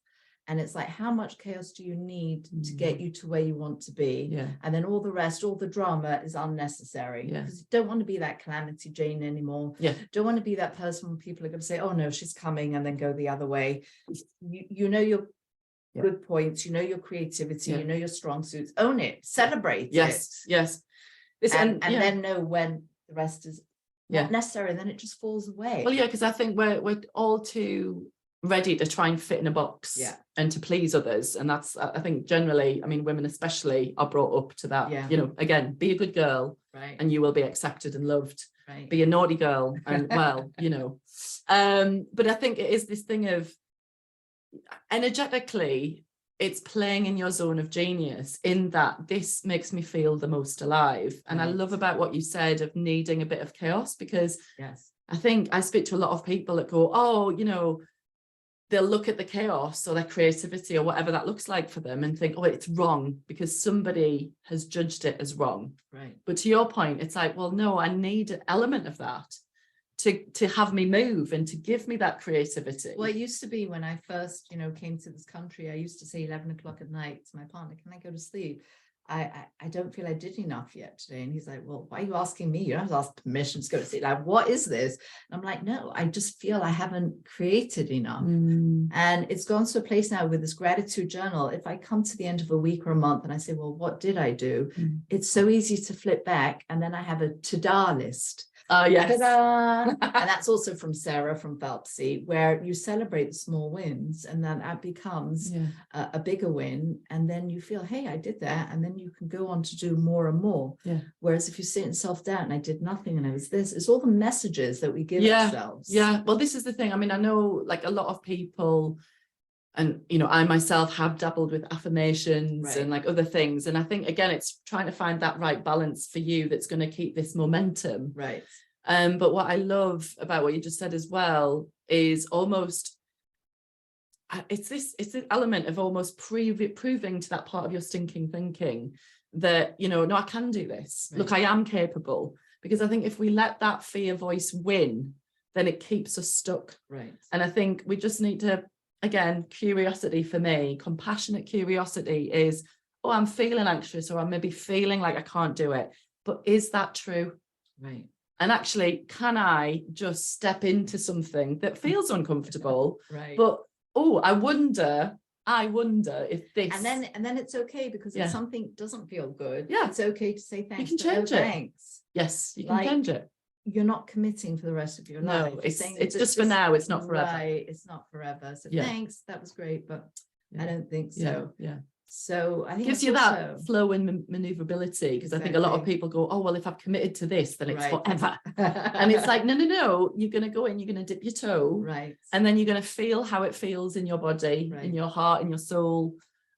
And it's like, how much chaos do you need to get you to where you want to be? And then all the rest, all the drama is unnecessary, because you don't want to be that Calamity Jane anymore. Don't want to be that person when people are going to say, oh no, she's coming, and then go the other way. You know your good points, your creativity, your strong suits, own it, celebrate it. Yes. And then know when the rest is not necessary, then it just falls away. Well, because I think we're all too ready to try and fit in a box and to please others, and that's, I think, generally, I mean, women especially are brought up to that. Again, be a good girl, and you will be accepted and loved. Be a naughty girl, and but I think it is this thing of energetically, it's playing in your zone of genius, in that this makes me feel the most alive. And I love about what you said of needing a bit of chaos, because I think I speak to a lot of people that go, oh, you know, they'll look at the chaos or their creativity or whatever that looks like for them and think, oh, it's wrong because somebody has judged it as wrong. Right. But to your point, it's like, well, no, I need an element of that to have me move and to give me that creativity. Well, it used to be when I first, you know, came to this country, I used to say 11 o'clock at night to my partner, can I go to sleep? I don't feel I did enough yet today. And he's like, well, why are you asking me? You don't have to ask permission to go to sleep. Like, what is this? And I'm like, no, I just feel I haven't created enough. And it's gone to a place now with this gratitude journal. If I come to the end of a week or a month and I say, well, what did I do? It's so easy to flip back. And then I have a to-do list. Oh, yes. And that's also from Sarah from Phelpsy, where you celebrate the small wins, and then that becomes a bigger win. And then you feel, hey, I did that. And then you can go on to do more and more. Whereas if you sit in self-doubt and I did nothing and I was this, it's all the messages that we give ourselves. Well, this is the thing. I mean, I know like a lot of people, and, you know, I myself have dabbled with affirmations and like other things. And I think, again, it's trying to find that right balance for you that's going to keep this momentum. Right. But what I love about what you just said as well is almost, it's this element of almost proving to that part of your stinking thinking that, you know, no, I can do this. Right. Look, I am capable. Because I think if we let that fear voice win, then it keeps us stuck. Right. And I think we just need to, again, curiosity for me, compassionate curiosity is, oh, I'm feeling anxious, or I'm maybe feeling like I can't do it. But is that true? Right. And actually, can I just step into something that feels uncomfortable? Right. But, oh, I wonder if this. And then it's okay, because if something doesn't feel good, it's okay to say thanks. You can change it. Thanks. Yes, you can change it. You're not committing for the rest of your life. No, it's just for now. It's not forever. Right. It's not forever. So thanks. That was great, but I don't think so. Yeah. So I think it gives you that flow and maneuverability, because I think a lot of people go, oh, well, if I've committed to this, then it's forever. And it's like, no, you're going to go in, you're going to dip your toe. Right. And then you're going to feel how it feels in your body, in your heart, in your soul.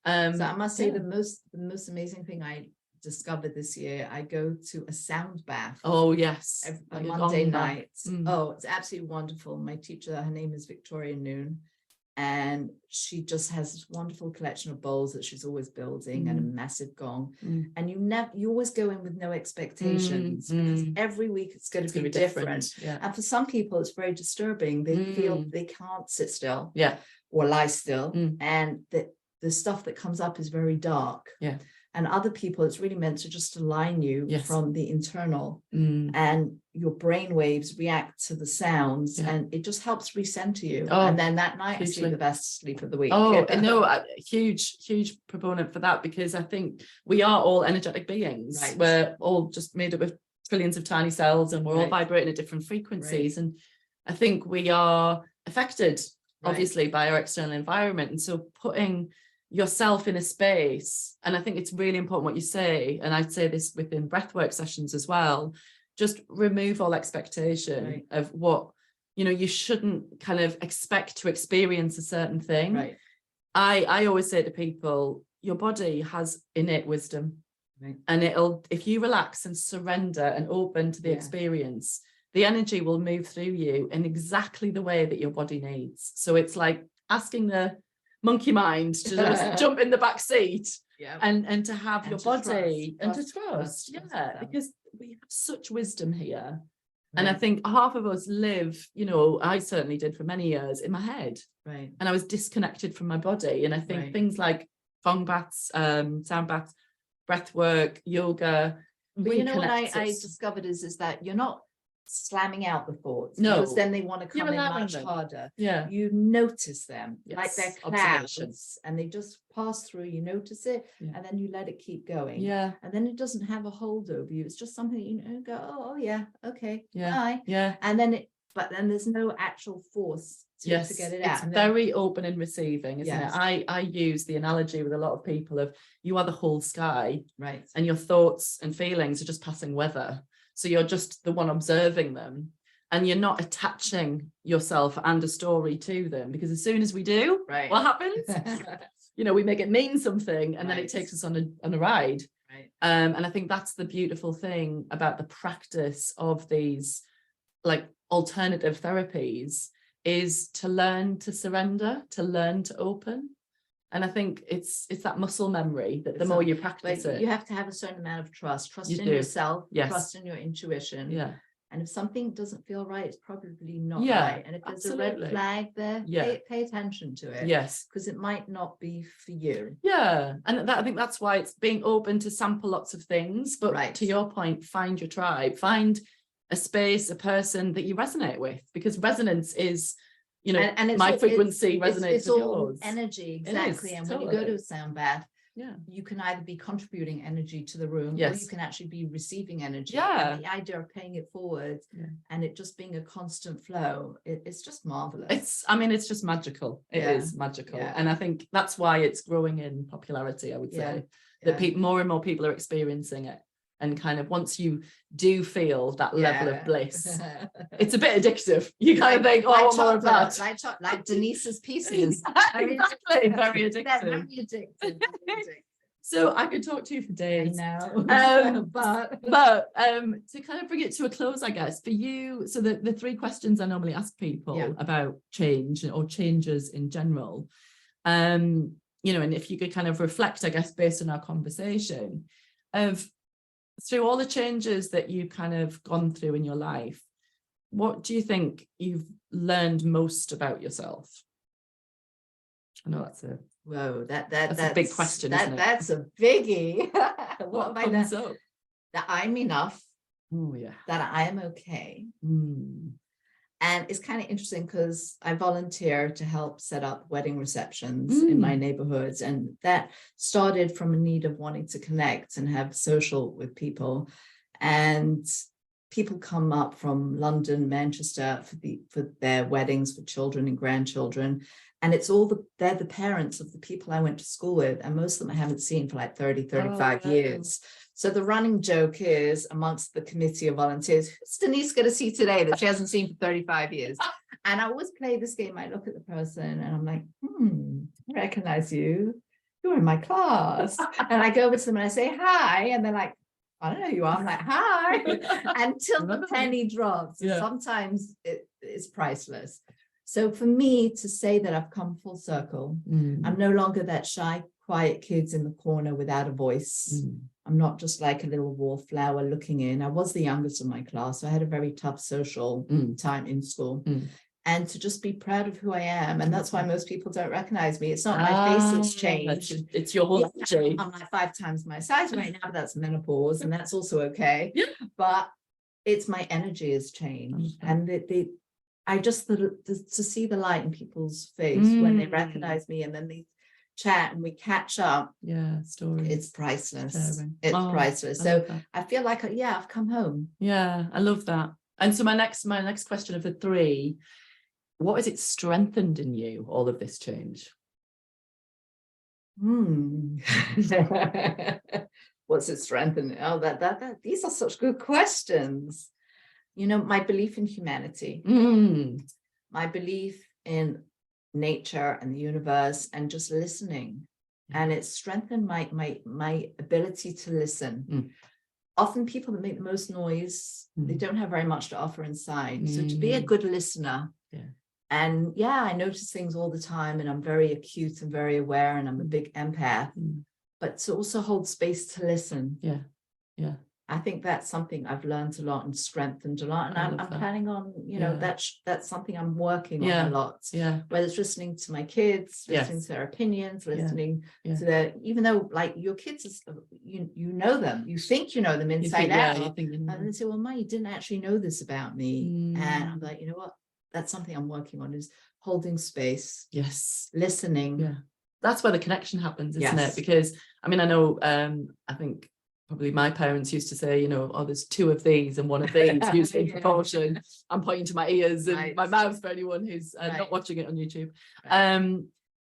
So I must say the most amazing thing I discovered this year, I go to a sound bath. Oh, yes. Every Monday night. Oh, it's absolutely wonderful. My teacher, her name is Victoria Noon. And she just has this wonderful collection of bowls that she's always building, and a massive gong. And you always go in with no expectations, because every week it's going to be different. And for some people, it's very disturbing. They feel they can't sit still or lie still. And the stuff that comes up is very dark. And other people, it's really meant to just align you from the internal, and your brain waves react to the sounds, and it just helps recenter you. And then that night, I sleep the best sleep of the week. Oh, no, huge proponent for that, because I think we are all energetic beings. Right. We're all just made up of trillions of tiny cells, and we're all vibrating at different frequencies. And I think we are affected, obviously, by our external environment. And so putting yourself in a space, and I think it's really important what you say, and I'd say this within breathwork sessions as well, just remove all expectation of what, you know, you shouldn't kind of expect to experience a certain thing. I always say to people, your body has innate wisdom, and if you relax and surrender and open to the experience, the energy will move through you in exactly the way that your body needs. So it's like asking the monkey mind to just jump in the back seat and to have your body and to trust. Because we have such wisdom here. And I think half of us live, you know, I certainly did for many years, in my head. And I was disconnected from my body. And I think things like gong baths, sound baths, breath work, yoga. But you know what I discovered is that you're not slamming out the thoughts, no, because then they want to come in much harder. You notice them like they're clouds, and they just pass through. You notice it, and then you let it keep going. And then it doesn't have a hold over you. It's just something that you go, oh yeah, okay, bye. And then but then there's no actual force to get it out. It's very open and receiving, isn't it? I use the analogy with a lot of people of, you are the whole sky, and your thoughts and feelings are just passing weather. So you're just the one observing them, and you're not attaching yourself and a story to them, because as soon as we do, what happens? you know, we make it mean something, and then it Right. takes us on a ride. Right. And I think that's the beautiful thing about the practice of these like alternative therapies, is to learn to surrender, to learn to open. And I think it's that muscle memory that the more you practice But it, you have to have a certain amount of trust You in do. yourself, Yes. trust in your intuition. yeah, And if something doesn't feel right, it's probably not Yeah, right. And if there's a absolutely. red flag there, Yeah. pay attention to it. yes, Because it might not be for you. yeah. And I think that's why it's being open to sample lots of things. But Right. to your point, find your tribe, find a space, a person that you resonate with, because resonance is, you know, And it's my all- frequency resonates it's with all yours. energy, It exactly. is, And when you go totally. to a sound bath, Yeah. you can either be contributing energy to the room, or Yes. you can actually be receiving energy. Yeah. And the idea of paying it forward and it just being a constant flow, it's just marvelous. It's just magical. It Yeah. is magical. Yeah. And I think that's why it's growing in popularity, I would say, that more and more people are experiencing it. And kind of once you do feel that level of bliss, it's a bit addictive. You kind of think, oh, I want more of that. Like Denise's pieces. Exactly, very They're addictive. very addictive. So I could talk to you for I days. know. But To kind of bring it to a close, I guess, for you, so the three questions I normally ask people about change or changes in general, you know, and if you could kind of reflect, I guess, based on our conversation of through all the changes that you've kind of gone through in your life, what do you think you've learned most about yourself? I know that's a that's a big question, isn't it? That's a biggie. What have I comes learned? up? That I'm enough. Oh yeah. That I am okay. Mm. And it's kind of interesting because I volunteer to help set up wedding receptions in my neighborhoods. And that started from a need of wanting to connect and have social with people. And people come up from London, Manchester for their weddings for children and grandchildren. And it's they're the parents of the people I went to school with. And most of them I haven't seen for like 30, 35 years. So the running joke is amongst the committee of volunteers, who's Denise going to see today that she hasn't seen for 35 years? And I always play this game. I look at the person and I'm like, I recognize you. You're in my class. And I go over to them and I say, hi. And they're like, I don't know who you are. I'm like, hi. Until the penny drops. Yeah. Sometimes it's priceless. So for me to say that I've come full circle, I'm no longer that shy, quiet kids in the corner without a voice. I'm not just like a little wallflower looking in. I was the youngest of my class, so I had a very tough social time in school. And to just be proud of who I am. And that's why most people don't recognize me. It's not my face that's changed. It's your whole energy. I'm like 5 times my size right now, but that's menopause, and that's also okay. Yeah. But it's my energy has changed. And I just to see the light in people's face when they recognize me, and then they chat and we catch up. Stories. It's priceless. Sharing. It's priceless. So I feel like I've come home. I love that. And so my next question of the three, what has it strengthened in you, all of this change? What's it strengthened? Oh, that these are such good questions. You know, my belief in humanity, my belief in nature and the universe, and just listening. And it's strengthened my ability to listen. Often people that make the most noise, they don't have very much to offer inside. So to be a good listener, and I notice things all the time, and I'm very acute and very aware, and I'm a big empath, but to also hold space to listen. I think that's something I've learned a lot and strengthened a lot. And I'm planning on, that's something I'm working on a lot. Whether it's listening to my kids, listening to their opinions, listening to their, even though like your kids, you know them, you think you know them inside out. And they say, well, Ma, you didn't actually know this about me. And I'm like, you know what? That's something I'm working on, is holding space. Listening. That's where the connection happens, isn't it? Because I mean, I know, I think probably my parents used to say, there's 2 of these and 1 of these, using proportion. I'm pointing to my ears and my mouth for anyone who's not watching it on YouTube.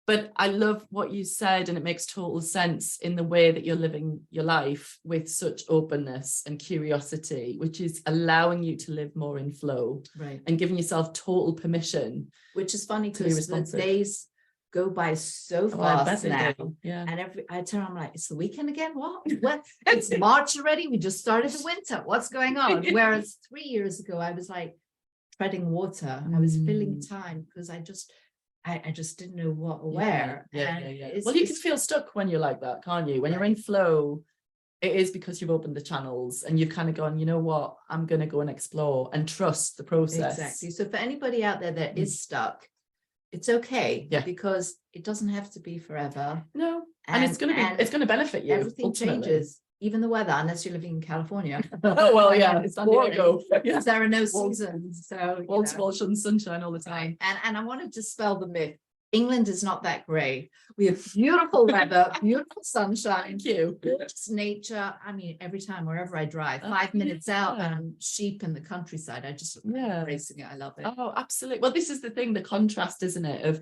But I love what you said, and it makes total sense in the way that you're living your life with such openness and curiosity, which is allowing you to live more in flow, and giving yourself total permission. Which is funny because the days go by so Oh, I bet fast they now. do. Yeah. And I turn around, I'm like, it's the weekend again? What? It's March already. We just started the winter. What's going on? Whereas 3 years ago, I was like treading water. I was filling time because I just didn't know what or where. Well, you can feel stuck when you're like that, can't you? When you're in flow, it is because you've opened the channels and you've kind of gone, you know what, I'm going to go and explore and trust the process. Exactly. So for anybody out there that is stuck, it's okay, because it doesn't have to be forever. No, and it's going to benefit you. Everything changes, even the weather, unless you're living in California. Oh well, yeah, it's boring. Because there are no seasons, so wall to wall sunshine all the time. And I want to dispel the myth. England is not that grey. We have beautiful weather, beautiful sunshine. Thank you. Gorgeous nature. I mean, every time, wherever I drive, 5 minutes out, sheep in the countryside. I just embracing it. I love it. Oh, absolutely. Well, this is the thing, the contrast, isn't it, of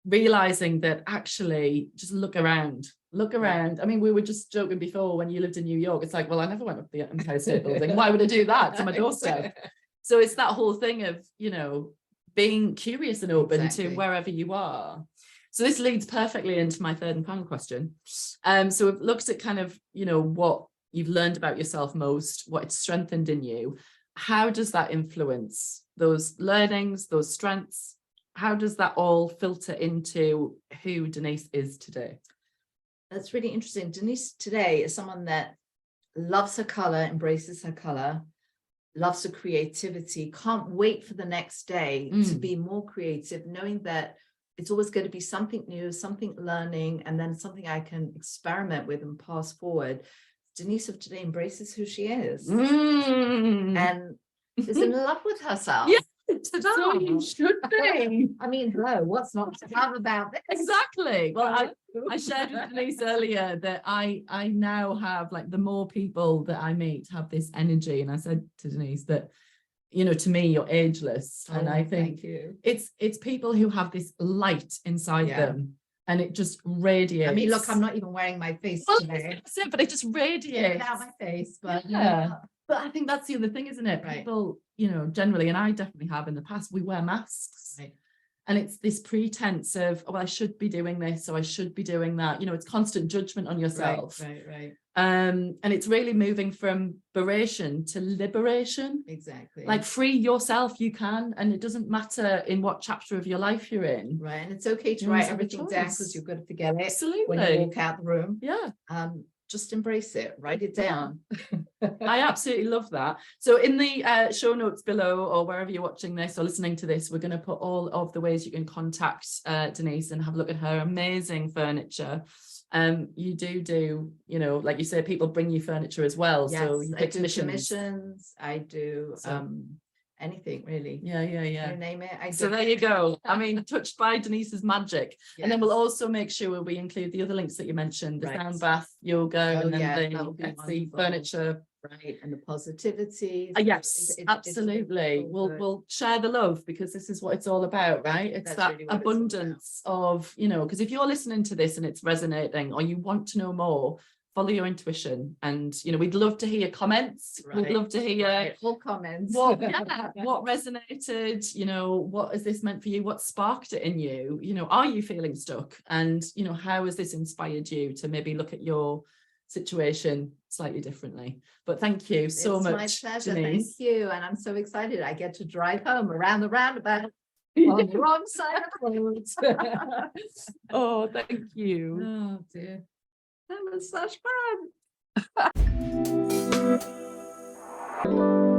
realizing that actually just look around. I mean, we were just joking before when you lived in New York. It's like, well, I never went up the Empire State Building. Why would I do that? It's on my doorstep. So it's that whole thing of, you know, being curious and open to wherever you are. So this leads perfectly into my third and final question. So we've looked at kind of, you know, what you've learned about yourself most, what it's strengthened in you. How does that influence those learnings, those strengths? How does that all filter into who Denise is today? That's really interesting. Denise today is someone that loves her color, embraces her color, loves her creativity, can't wait for the next day to be more creative, knowing that it's always going to be something new, something learning, and then something I can experiment with and pass forward. Denise of today embraces who she is and is in love with herself. Yeah, so you should be. I mean, hello, what's not to love about this? Exactly. Well, I shared with Denise earlier that I now have, like, the more people that I meet have this energy, and I said to Denise that, you know, to me, you're ageless, and I think it's people who have this light inside them, and it just radiates. I mean, look, I'm not even wearing my face today. That's it, but it just radiates out my face. But but I think that's the other thing, isn't it? People, you know, generally, and I definitely have in the past, we wear masks. And it's this pretense of, oh, I should be doing this, or I should be doing that. You know, it's constant judgment on yourself. And it's really moving from beration to liberation. Exactly. Like, free yourself, you can, and it doesn't matter in what chapter of your life you're in. Right. And it's okay to write everything down, because you're going to forget it. Absolutely. When you walk out the room. Yeah. Just embrace it, write it down. I absolutely love that. So in the show notes below, or wherever you're watching this or listening to this, we're going to put all of the ways you can contact Denise and have a look at her amazing furniture. You do, you know, like you say, people bring you furniture as well. Yes, so you I do commissions. I do anything really. Yeah. You name it. I do. So there you go. I mean, touched by Denise's magic. And then we'll also make sure we include the other links that you mentioned, the sound bath, yoga, and then the Etsy furniture. Right, and the positivity. Yes, absolutely. We'll share the love, because this is what it's all about, right? It's that really abundance of, you know, because if you're listening to this and it's resonating, or you want to know more, follow your intuition. And, you know, we'd love to hear your comments. We'd love to hear all comments. What resonated, you know, what has this meant for you? What sparked it in you? You know, are you feeling stuck? And, you know, how has this inspired you to maybe look at your situation slightly differently? But thank you so much. It's my pleasure. Denise. Thank you. And I'm so excited. I get to drive home around the roundabout on the wrong side of the road. Oh, thank you. Oh dear. That was such fun.